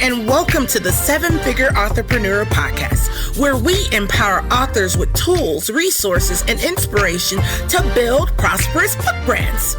and welcome to the Seven Figure Entrepreneur Podcast, where we empower authors with tools, resources, and inspiration to build prosperous book brands.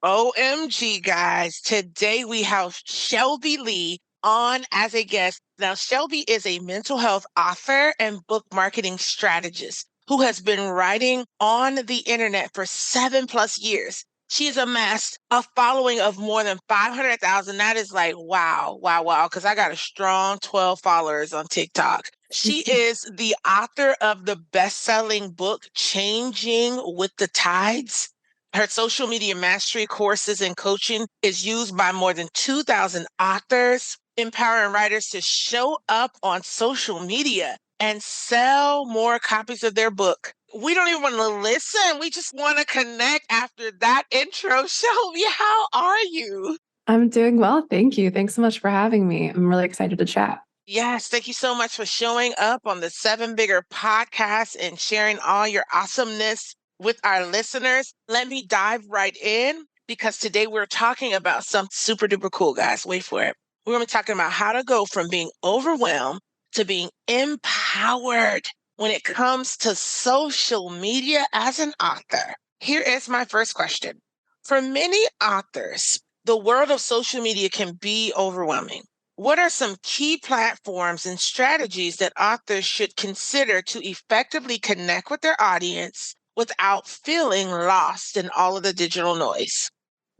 OMG, guys. Today we have Shelby Lee on as a guest. Now, Shelby is a mental health author and book marketing strategist who has been writing on the internet for 7+ years. She has amassed a following of more than 500,000. That is like, wow, because I got a strong 12 followers on TikTok. She is the author of the best-selling book, Changing with the Tides. Her social media mastery courses and coaching is used by more than 2,000 authors, empowering writers to show up on social media and sell more copies of their book. We don't even want to listen. We just want to connect after that intro. Shelby, how are you? I'm doing well. Thank you. Thanks so much for having me. I'm really excited to chat. Yes, thank you so much for showing up on the Seven Figure Podcast and sharing all your awesomeness with our listeners. Let me dive right in because today we're talking about something super duper cool, guys. Wait for it. We're going to be talking about how to go from being overwhelmed to being empowered when it comes to social media as an author. Here is my first question. For many authors, the world of social media can be overwhelming. What are some key platforms and strategies that authors should consider to effectively connect with their audience without feeling lost in all of the digital noise?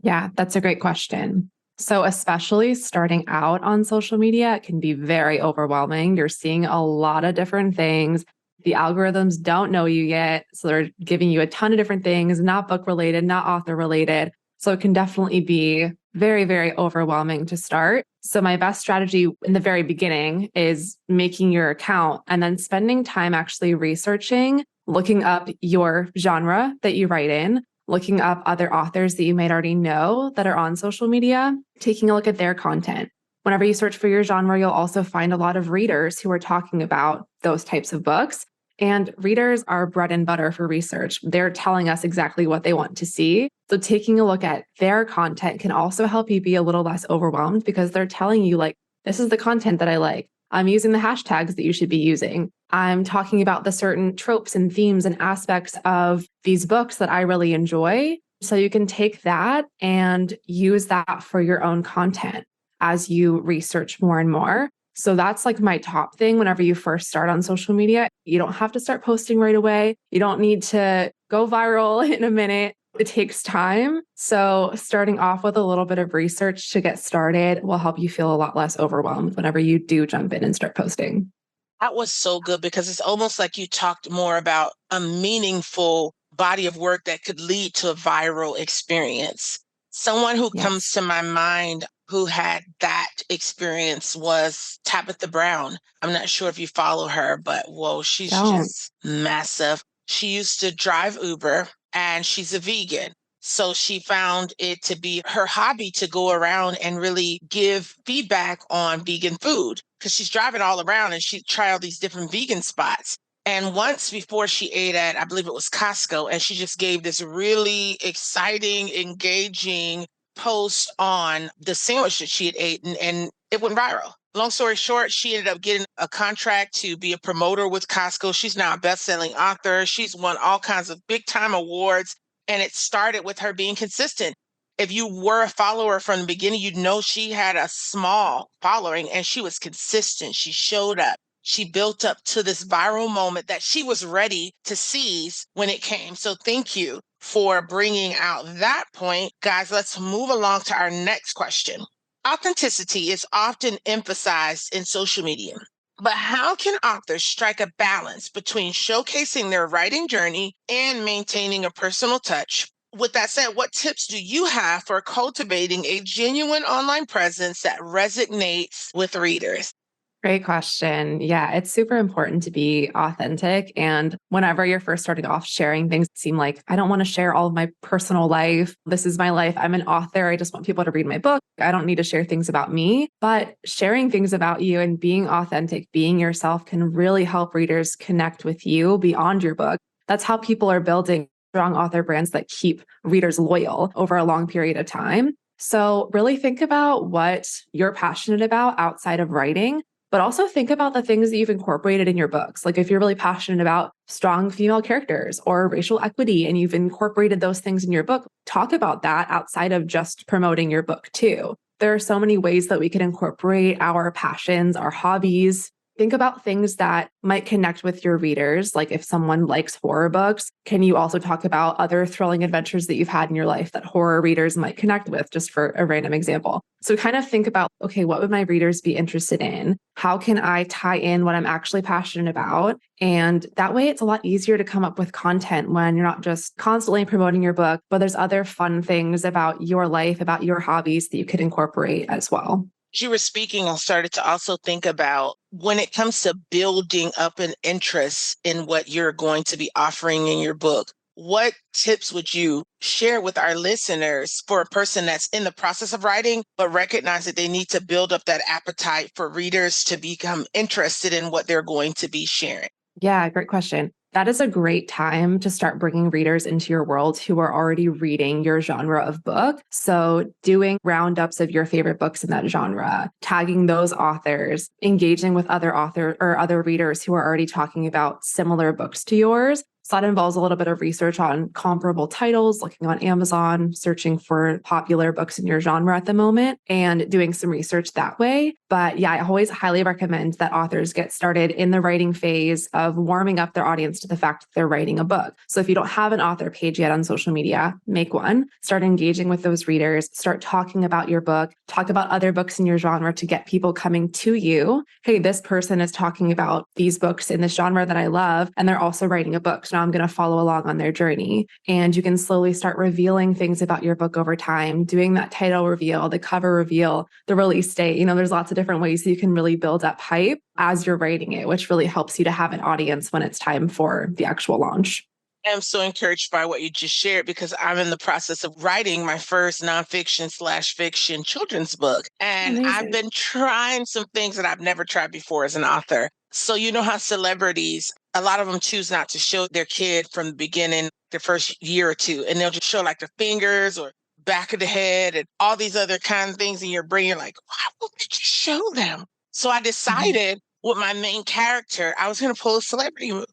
Yeah, that's a great question. So especially starting out on social media, it can be very overwhelming. You're seeing a lot of different things. The algorithms don't know you yet. So they're giving you a ton of different things, not book related, not author related. So it can definitely be very, very overwhelming to start. So my best strategy in the very beginning is making your account and then spending time actually researching, looking up your genre that you write in, looking up other authors that you might already know that are on social media, taking a look at their content. Whenever you search for your genre, you'll also find a lot of readers who are talking about those types of books. And readers are bread and butter for research. They're telling us exactly what they want to see. So taking a look at their content can also help you be a little less overwhelmed because they're telling you, like, this is the content that I like. I'm using the hashtags that you should be using. I'm talking about the certain tropes and themes and aspects of these books that I really enjoy. So you can take that and use that for your own content as you research more and more. So that's like my top thing whenever you first start on social media. You don't have to start posting right away. You don't need to go viral in a minute. It takes time. So starting off with a little bit of research to get started will help you feel a lot less overwhelmed whenever you do jump in and start posting. That was so good because it's almost like you talked more about a meaningful body of work that could lead to a viral experience. Someone who comes to my mind who had that experience was Tabitha Brown. I'm not sure if you follow her, but whoa, she's just massive. She used to drive Uber and she's a vegan. So she found it to be her hobby to go around and really give feedback on vegan food because she's driving all around and she tried all these different vegan spots. And once before she ate at, I believe it was Costco, and she just gave this really exciting, engaging post on the sandwich that she had eaten, and it went viral. Long story short, she ended up getting a contract to be a promoter with Costco. She's now a best-selling author. She's won all kinds of big-time awards, and it started with her being consistent. If you were a follower from the beginning, you'd know she had a small following, and she was consistent. She showed up. She built up to this viral moment that she was ready to seize when it came. So thank you for bringing out that point. Guys, let's move along to our next question. Authenticity is often emphasized in social media, but how can authors strike a balance between showcasing their writing journey and maintaining a personal touch? With that said, what tips do you have for cultivating a genuine online presence that resonates with readers? Great question. Yeah, it's super important to be authentic. And whenever you're first starting off sharing things, seem like I don't want to share all of my personal life. This is my life. I'm an author. I just want people to read my book. I don't need to share things about me. But sharing things about you and being authentic, being yourself can really help readers connect with you beyond your book. That's how people are building strong author brands that keep readers loyal over a long period of time. So really think about what you're passionate about outside of writing, but also think about the things that you've incorporated in your books. Like if you're really passionate about strong female characters or racial equity and you've incorporated those things in your book, talk about that outside of just promoting your book too. There are so many ways that we can incorporate our passions, our hobbies. Think about things that might connect with your readers. Like if someone likes horror books, can you also talk about other thrilling adventures that you've had in your life that horror readers might connect with, just for a random example? So kind of think about, okay, what would my readers be interested in? How can I tie in what I'm actually passionate about? And that way it's a lot easier to come up with content when you're not just constantly promoting your book, but there's other fun things about your life, about your hobbies that you could incorporate as well. As you were speaking, I started to also think about when it comes to building up an interest in what you're going to be offering in your book. What tips would you share with our listeners for a person that's in the process of writing, but recognize that they need to build up that appetite for readers to become interested in what they're going to be sharing? Yeah, great question. That is a great time to start bringing readers into your world who are already reading your genre of book. So, doing roundups of your favorite books in that genre, tagging those authors, engaging with other authors or other readers who are already talking about similar books to yours. So that involves a little bit of research on comparable titles, looking on Amazon, searching for popular books in your genre at the moment, and doing some research that way. But yeah, I always highly recommend that authors get started in the writing phase of warming up their audience to the fact that they're writing a book. So if you don't have an author page yet on social media, make one. Start engaging with those readers, start talking about your book, talk about other books in your genre to get people coming to you. Hey, this person is talking about these books in this genre that I love, and they're also writing a book. So now I'm going to follow along on their journey. And you can slowly start revealing things about your book over time, doing that title reveal, the cover reveal, the release date. There's lots of different ways you can really build up hype as you're writing it, which really helps you to have an audience when it's time for the actual launch. I'm so encouraged by what you just shared because I'm in the process of writing my first nonfiction slash fiction children's book. And I've Amazing. been trying some things that I've never tried before as an author. So, you know how celebrities, a lot of them choose not to show their kid from the beginning, the first year or two, and they'll just show like their fingers or back of the head and all these other kind of things in your brain. You're like, why would you show them? So I Mhm. decided with my main character, I was going to pull a celebrity move.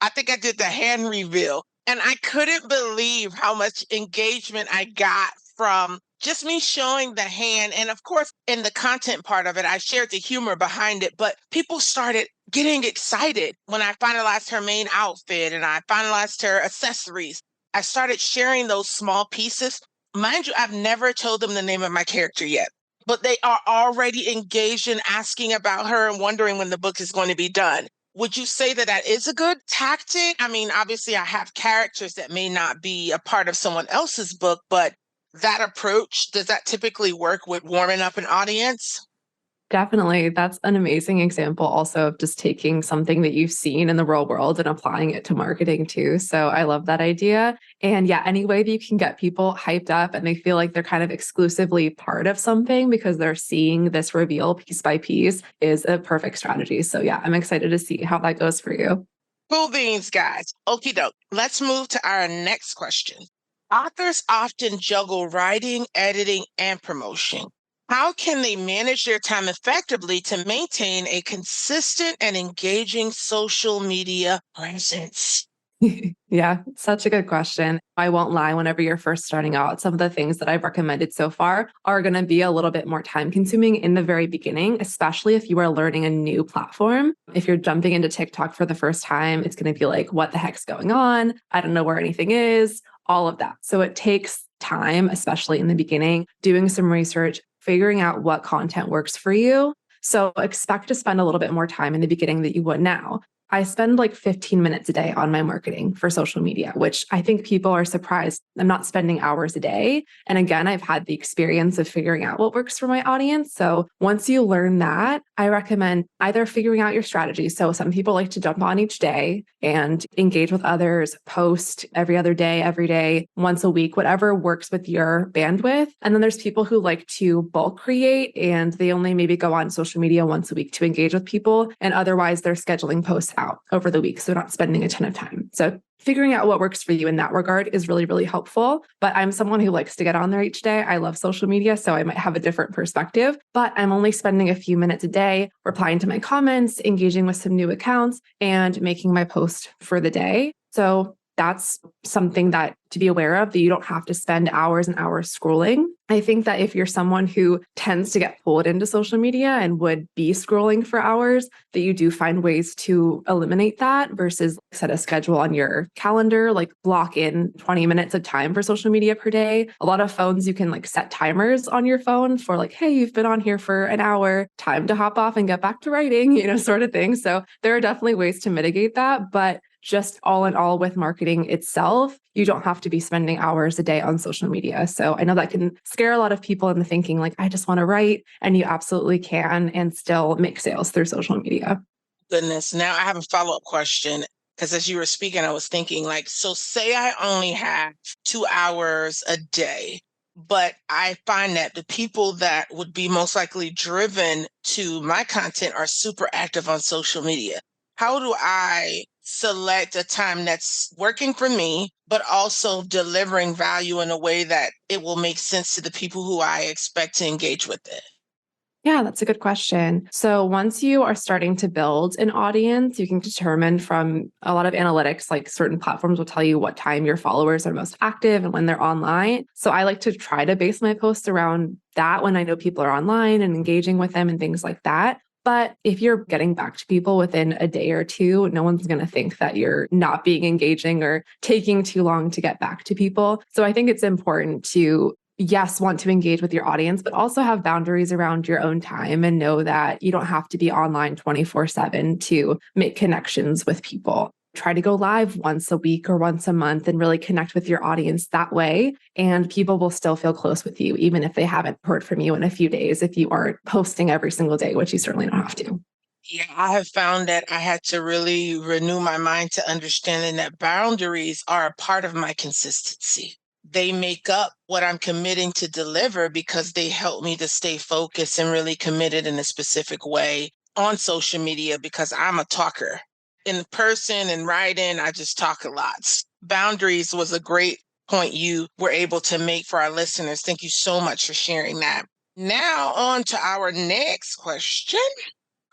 I think I did the hand reveal. And I couldn't believe how much engagement I got from just me showing the hand. And of course, in the content part of it, I shared the humor behind it, but people started getting excited when I finalized her main outfit and I finalized her accessories. I started sharing those small pieces. Mind you, I've never told them the name of my character yet, but they are already engaged in asking about her and wondering when the book is going to be done. Would you say that that is a good tactic? I mean, obviously, I have characters that may not be a part of someone else's book, but that approach, does that typically work with warming up an audience? Definitely. That's an amazing example also of just taking something that you've seen in the real world and applying it to marketing too. So I love that idea. And yeah, any way that you can get people hyped up and they feel like they're kind of exclusively part of something because they're seeing this reveal piece by piece is a perfect strategy. So yeah, I'm excited to see how that goes for you. Cool beans, guys. Okie doke. Let's move to our next question. Authors often juggle writing, editing, and promotion. How can they manage their time effectively to maintain a consistent and engaging social media presence? Yeah, such a good question. I won't lie, whenever you're first starting out, some of the things that I've recommended so far are going to be a little bit more time consuming in the very beginning, especially if you are learning a new platform. If you're jumping into TikTok for the first time, it's going to be like, what the heck's going on? I don't know where anything is, all of that. So it takes time, especially in the beginning, doing some research, figuring out what content works for you. So expect to spend a little bit more time in the beginning than you would now. I spend like 15 minutes a day on my marketing for social media, which I think people are surprised. I'm not spending hours a day. And again, I've had the experience of figuring out what works for my audience. So once you learn that, I recommend either figuring out your strategy. So some people like to jump on each day and engage with others, post every other day, every day, once a week, whatever works with your bandwidth. And then there's people who like to bulk create and they only maybe go on social media once a week to engage with people. And otherwise, they're scheduling posts out over the week. So not spending a ton of time. So figuring out what works for you in that regard is really, really helpful. But I'm someone who likes to get on there each day. I love social media, so I might have a different perspective, but I'm only spending a few minutes a day replying to my comments, engaging with some new accounts, and making my post for the day. So that's something that to be aware of, that you don't have to spend hours and hours scrolling. I think that if you're someone who tends to get pulled into social media and would be scrolling for hours, that you do find ways to eliminate that versus set a schedule on your calendar, like block in 20 minutes of time for social media per day. A lot of phones, you can like set timers on your phone for like, hey, you've been on here for an hour, time to hop off and get back to writing, sort of thing. So there are definitely ways to mitigate that. But just all in all with marketing itself, you don't have to be spending hours a day on social media. So I know that can scare a lot of people into thinking like, I just want to write, and you absolutely can and still make sales through social media. Goodness. Now I have a follow-up question because as you were speaking, I was thinking like, so say I only have 2 hours a day, but I find that the people that would be most likely driven to my content are super active on social media. How do I select a time that's working for me, but also delivering value in a way that it will make sense to the people who I expect to engage with it? Yeah, that's a good question. So once you are starting to build an audience, you can determine from a lot of analytics, like certain platforms will tell you what time your followers are most active and when they're online. So I like to try to base my posts around that when I know people are online and engaging with them and things like that. But if you're getting back to people within a day or two, no one's going to think that you're not being engaging or taking too long to get back to people. So I think it's important to, yes, want to engage with your audience, but also have boundaries around your own time and know that you don't have to be online 24/7 to make connections with people. Try to go live once a week or once a month and really connect with your audience that way. And people will still feel close with you, even if they haven't heard from you in a few days, if you aren't posting every single day, which you certainly don't have to. Yeah, I have found that I had to really renew my mind to understanding that boundaries are a part of my consistency. They make up what I'm committing to deliver because they help me to stay focused and really committed in a specific way on social media because I'm a talker. In person and writing, I just talk a lot. Boundaries was a great point you were able to make for our listeners. Thank you so much for sharing that. Now, on to our next question.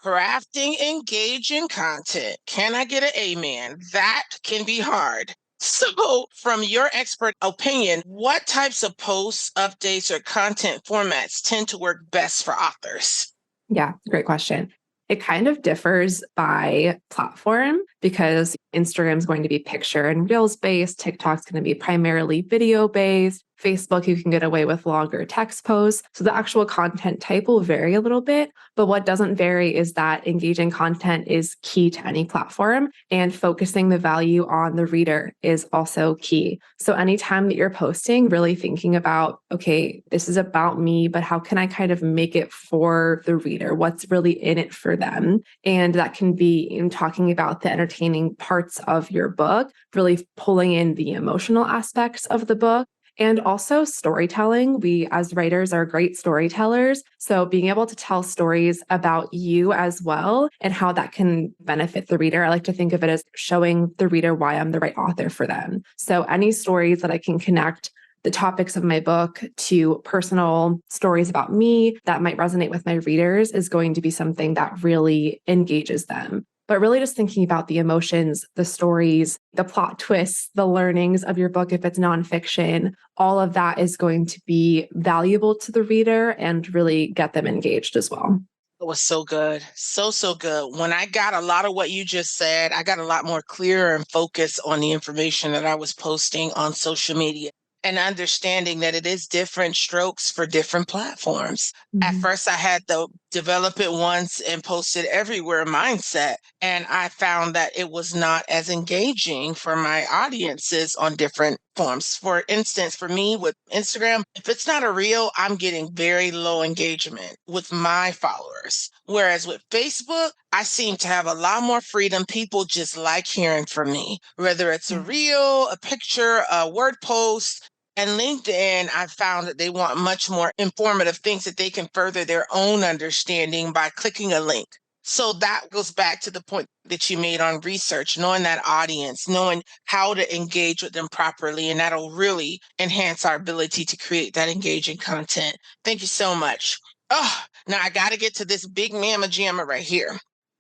Crafting engaging content. Can I get an amen? That can be hard. So, from your expert opinion, what types of posts, updates, or content formats tend to work best for authors? Yeah, great question. It kind of differs by platform because Instagram is going to be picture and reels based, TikTok's going to be primarily video based. Facebook, you can get away with longer text posts. So the actual content type will vary a little bit. But what doesn't vary is that engaging content is key to any platform, and focusing the value on the reader is also key. So anytime that you're posting, really thinking about, okay, this is about me, but how can I kind of make it for the reader? What's really in it for them? And that can be in talking about the entertaining parts of your book, really pulling in the emotional aspects of the book. And also storytelling. We as writers are great storytellers. So being able to tell stories about you as well and how that can benefit the reader. I like to think of it as showing the reader why I'm the right author for them. So any stories that I can connect the topics of my book to personal stories about me that might resonate with my readers is going to be something that really engages them. But really just thinking about the emotions, the stories, the plot twists, the learnings of your book, if it's nonfiction, all of that is going to be valuable to the reader and really get them engaged as well. It was so good. So, so good. When I got a lot of what you just said, I got a lot more clear and focused on the information that I was posting on social media and understanding that it is different strokes for different platforms. At Mhm. first, I had the develop it once and post it everywhere mindset. And I found that it was not as engaging for my audiences on different forms. For instance, for me with Instagram, if it's not a reel, I'm getting very low engagement with my followers. Whereas with Facebook, I seem to have a lot more freedom. People just like hearing from me, whether it's a Yeah. reel, a picture, a word post. And LinkedIn, I found that they want much more informative things that they can further their own understanding by clicking a link. So that goes back to the point that you made on research, knowing that audience, knowing how to engage with them properly, and that'll really enhance our ability to create that engaging content. Thank you so much. Oh, now I got to get to this big mamma jamma right here.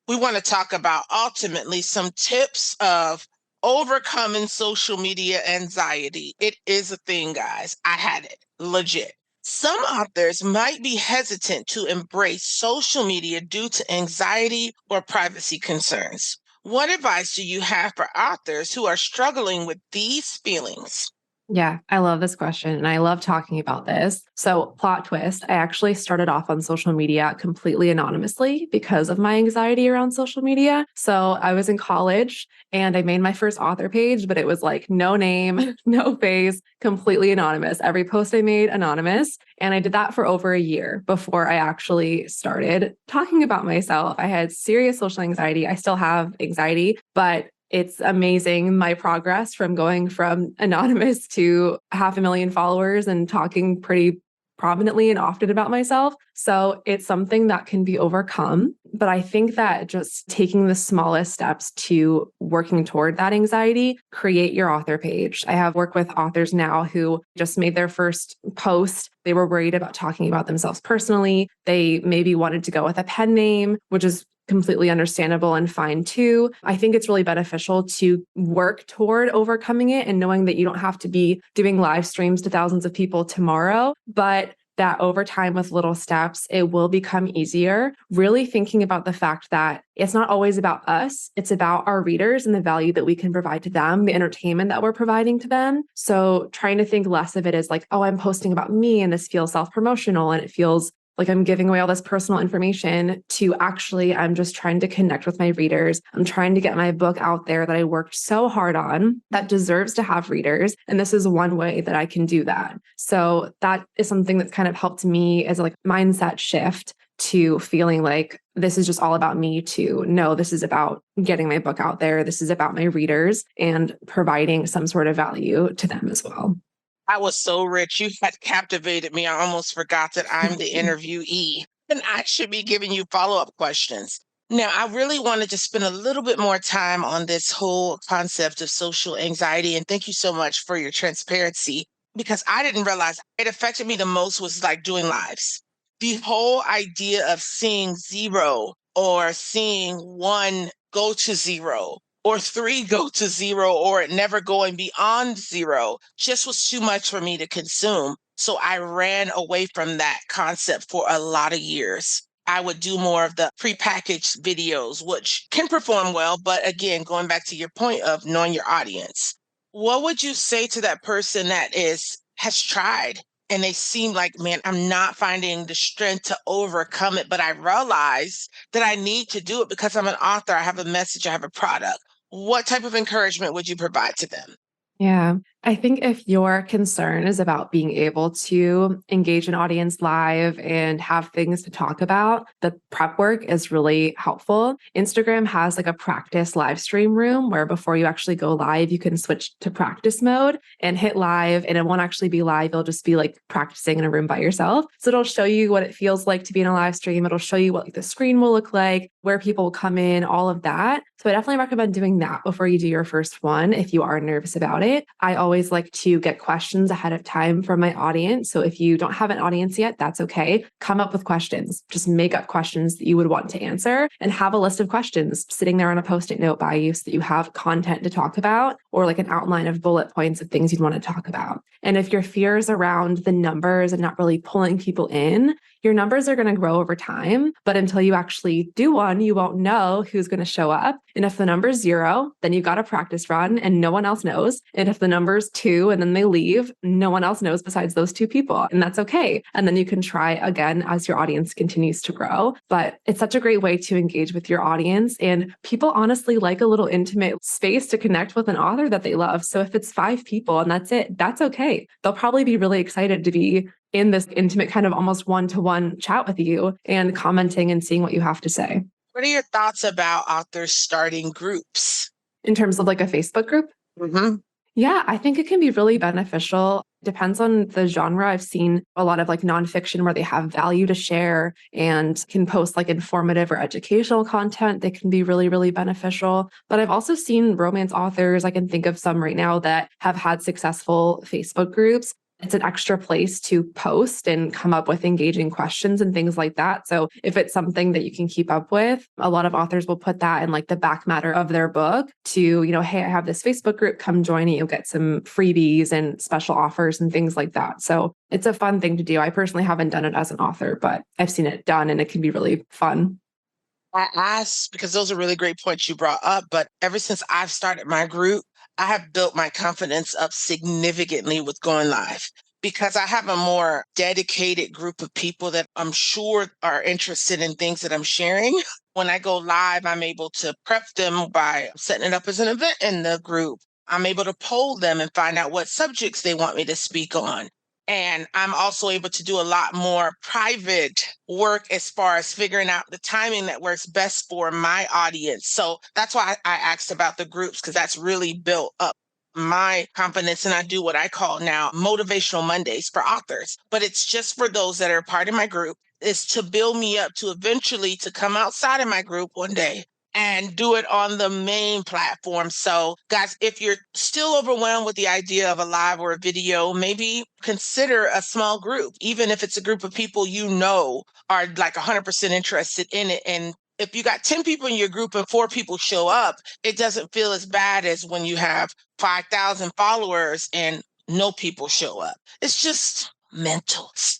We want to talk about ultimately some tips of overcoming social media anxiety. It is a thing, guys. I had it legit. Some authors might be hesitant to embrace social media due to anxiety or privacy concerns. What advice do you have for authors who are struggling with these feelings? Yeah, I love this question and I love talking about this. So, plot twist, I actually started off on social media completely anonymously because of my anxiety around social media. So, I was in college and I made my first author page, but it was like no name, no face, completely anonymous. Every post I made, anonymous. And I did that for over a year before I actually started talking about myself. I had serious social anxiety. I still have anxiety, but it's amazing my progress from going from anonymous to 500,000 followers and talking pretty prominently and often about myself. So it's something that can be overcome. But I think that just taking the smallest steps to working toward that anxiety, create your author page. I have worked with authors now who just made their first post. They were worried about talking about themselves personally. They maybe wanted to go with a pen name, which is completely understandable and fine too. I think it's really beneficial to work toward overcoming it and knowing that you don't have to be doing live streams to thousands of people tomorrow, but that over time with little steps, it will become easier. Really thinking about the fact that it's not always about us, it's about our readers and the value that we can provide to them, the entertainment that we're providing to them. So trying to think less of it as like, oh, I'm posting about me and this feels self-promotional and it feels like I'm giving away all this personal information to actually, I'm just trying to connect with my readers. I'm trying to get my book out there that I worked so hard on that deserves to have readers. And this is one way that I can do that. So that is something that's kind of helped me as like mindset shift to feeling like this is just all about me to no, this is about getting my book out there. This is about my readers and providing some sort of value to them as well. I was so rich. You had captivated me. I almost forgot that I'm the interviewee and I should be giving you follow-up questions. Now, I really wanted to spend a little bit more time on this whole concept of social anxiety. And thank you so much for your transparency because I didn't realize it affected me the most was like doing lives. The whole idea of seeing zero or seeing one go to zero or three go to zero or it never going beyond zero just was too much for me to consume. So I ran away from that concept for a lot of years. I would do more of the prepackaged videos, which can perform well. But again, going back to your point of knowing your audience, what would you say to that person that has tried and they seem like, man, I'm not finding the strength to overcome it, but I realize that I need to do it because I'm an author, I have a message, I have a product. What type of encouragement would you provide to them? Yeah. I think if your concern is about being able to engage an audience live and have things to talk about, the prep work is really helpful. Instagram has like a practice live stream room where before you actually go live, you can switch to practice mode and hit live, and it won't actually be live. It'll just be like practicing in a room by yourself. So it'll show you what it feels like to be in a live stream. It'll show you what like the screen will look like, where people will come in, all of that. So I definitely recommend doing that before you do your first one if you are nervous about it. I always like to get questions ahead of time from my audience. So if you don't have an audience yet, that's okay. Come up with questions. Just make up questions that you would want to answer and have a list of questions sitting there on a post-it note by you so that you have content to talk about or like an outline of bullet points of things you'd want to talk about. And if your fear is around the numbers and not really pulling people in, your numbers are going to grow over time. But until you actually do one, you won't know who's going to show up. And if the number's 0, then you've got a practice run and no one else knows. And if the number's 2 and then they leave, no one else knows besides those 2 people. And that's okay. And then you can try again as your audience continues to grow. But it's such a great way to engage with your audience. And people honestly like a little intimate space to connect with an author that they love. So if it's 5 people and that's it, that's okay. They'll probably be really excited to be in this intimate kind of almost one-to-one chat with you and commenting and seeing what you have to say. What are your thoughts about authors starting groups? In terms of like a Facebook group? Mm-hmm. Yeah, I think it can be really beneficial. Depends on the genre. I've seen a lot of like nonfiction where they have value to share and can post like informative or educational content that can be really, really beneficial. But I've also seen romance authors, I can think of some right now that have had successful Facebook groups. It's an extra place to post and come up with engaging questions and things like that. So if it's something that you can keep up with, a lot of authors will put that in like the back matter of their book to, hey, I have this Facebook group, come join it. You'll get some freebies and special offers and things like that. So it's a fun thing to do. I personally haven't done it as an author, but I've seen it done and it can be really fun. I asked because those are really great points you brought up, but ever since I've started my group, I have built my confidence up significantly with going live because I have a more dedicated group of people that I'm sure are interested in things that I'm sharing. When I go live, I'm able to prep them by setting it up as an event in the group. I'm able to poll them and find out what subjects they want me to speak on. And I'm also able to do a lot more private work as far as figuring out the timing that works best for my audience. So that's why I asked about the groups, because that's really built up my confidence. And I do what I call now motivational Mondays for authors, but it's just for those that are part of my group. Is to build me up to eventually to come outside of my group one day and do it on the main platform. So, guys, if you're still overwhelmed with the idea of a live or a video, maybe consider a small group, even if it's a group of people are like 100% interested in it. And if you got 10 people in your group and 4 people show up, it doesn't feel as bad as when you have 5,000 followers and no people show up. It's just mental. So,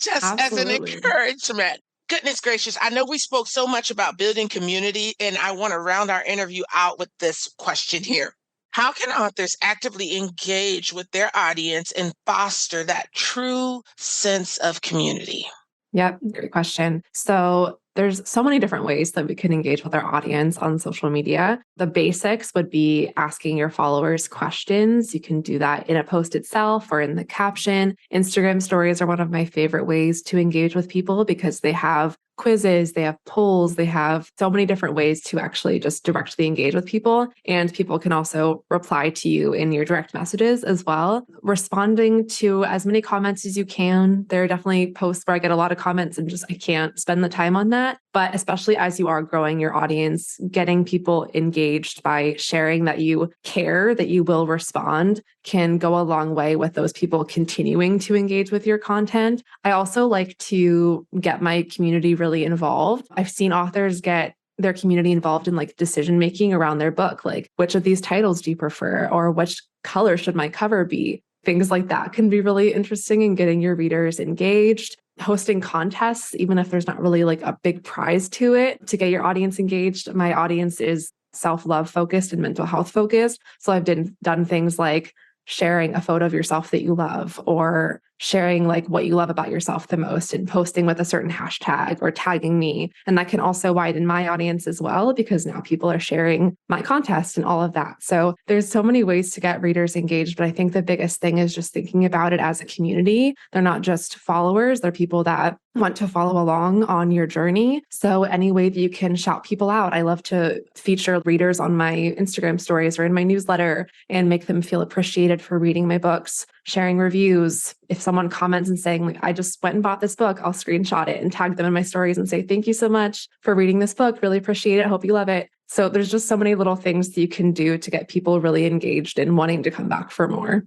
just as an Absolutely. encouragement. Goodness gracious, I know we spoke so much about building community, and I want to round our interview out with this question here. How can authors actively engage with their audience and foster that true sense of community? Yep, great question. So there's so many different ways that we can engage with our audience on social media. The basics would be asking your followers questions. You can do that in a post itself or in the caption. Instagram stories are one of my favorite ways to engage with people because they have quizzes, they have polls, they have so many different ways to actually just directly engage with people. And people can also reply to you in your direct messages as well. Responding to as many comments as you can. There are definitely posts where I get a lot of comments and I can't spend the time on that. But especially as you are growing your audience, getting people engaged by sharing that you care, that you will respond, can go a long way with those people continuing to engage with your content. I also like to get my community really involved. I've seen authors get their community involved in like decision making around their book, like which of these titles do you prefer, or which color should my cover be? Things like that can be really interesting in getting your readers engaged. Hosting contests, even if there's not really like a big prize to it, to get your audience engaged. My audience is self-love focused and mental health focused. So I've done things like sharing a photo of yourself that you love, or sharing like what you love about yourself the most and posting with a certain hashtag or tagging me. And that can also widen my audience as well, because now people are sharing my contest and all of that. So there's so many ways to get readers engaged, but I think the biggest thing is just thinking about it as a community. They're not just followers, they're people that want to follow along on your journey. So any way that you can shout people out. I love to feature readers on my Instagram stories or in my newsletter and make them feel appreciated for reading my books, sharing reviews. If someone comments and saying, like, I just went and bought this book, I'll screenshot it and tag them in my stories and say, thank you so much for reading this book. Really appreciate it. Hope you love it. So there's just so many little things that you can do to get people really engaged and wanting to come back for more.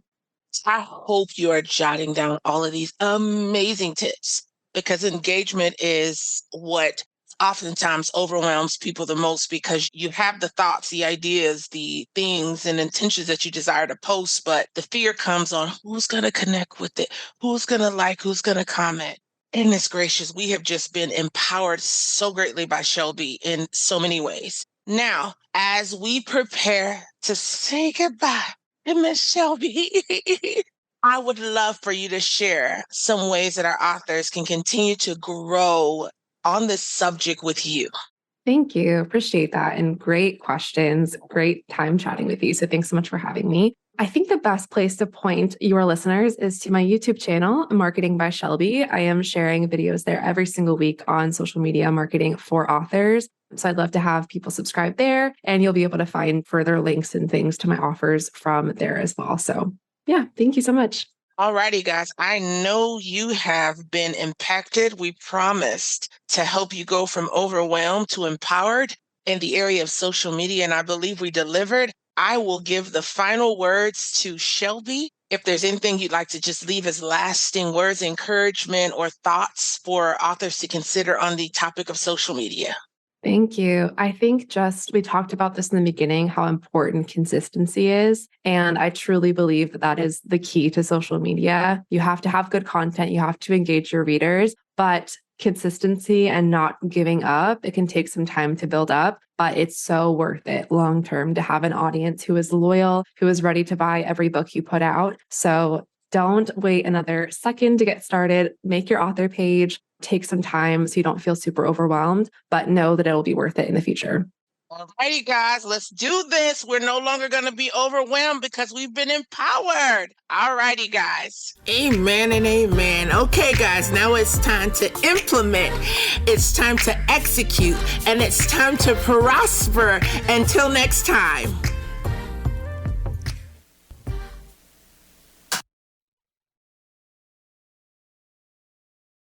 I hope you are jotting down all of these amazing tips, because engagement is what oftentimes overwhelms people the most, because you have the thoughts, the ideas, the things and intentions that you desire to post, but the fear comes on who's going to connect with it, who's going to like, who's going to comment. Goodness gracious, we have just been empowered so greatly by Shelby in so many ways. Now, as we prepare to say goodbye to Miss Shelby, I would love for you to share some ways that our authors can continue to grow on this subject with you. Thank you. Appreciate that. And great questions. Great time chatting with you. So thanks so much for having me. I think the best place to point your listeners is to my YouTube channel, Marketing by Shelby. I am sharing videos there every single week on social media marketing for authors. So I'd love to have people subscribe there, and you'll be able to find further links and things to my offers from there as well. So yeah, thank you so much. Alrighty, guys. I know you have been impacted. We promised to help you go from overwhelmed to empowered in the area of social media, and I believe we delivered. I will give the final words to Shelby. If there's anything you'd like to just leave as lasting words, encouragement, or thoughts for authors to consider on the topic of social media. Thank you. I think we talked about this in the beginning, how important consistency is. And I truly believe that is the key to social media. You have to have good content, you have to engage your readers, but consistency and not giving up, it can take some time to build up, but it's so worth it long term to have an audience who is loyal, who is ready to buy every book you put out. So don't wait another second to get started. Make your author page. Take some time so you don't feel super overwhelmed, but know that it'll be worth it in the future. All righty, guys, let's do this. We're no longer going to be overwhelmed because we've been empowered. All righty, guys. Amen and amen. Okay, guys, now it's time to implement. It's time to execute, and it's time to prosper. Until next time.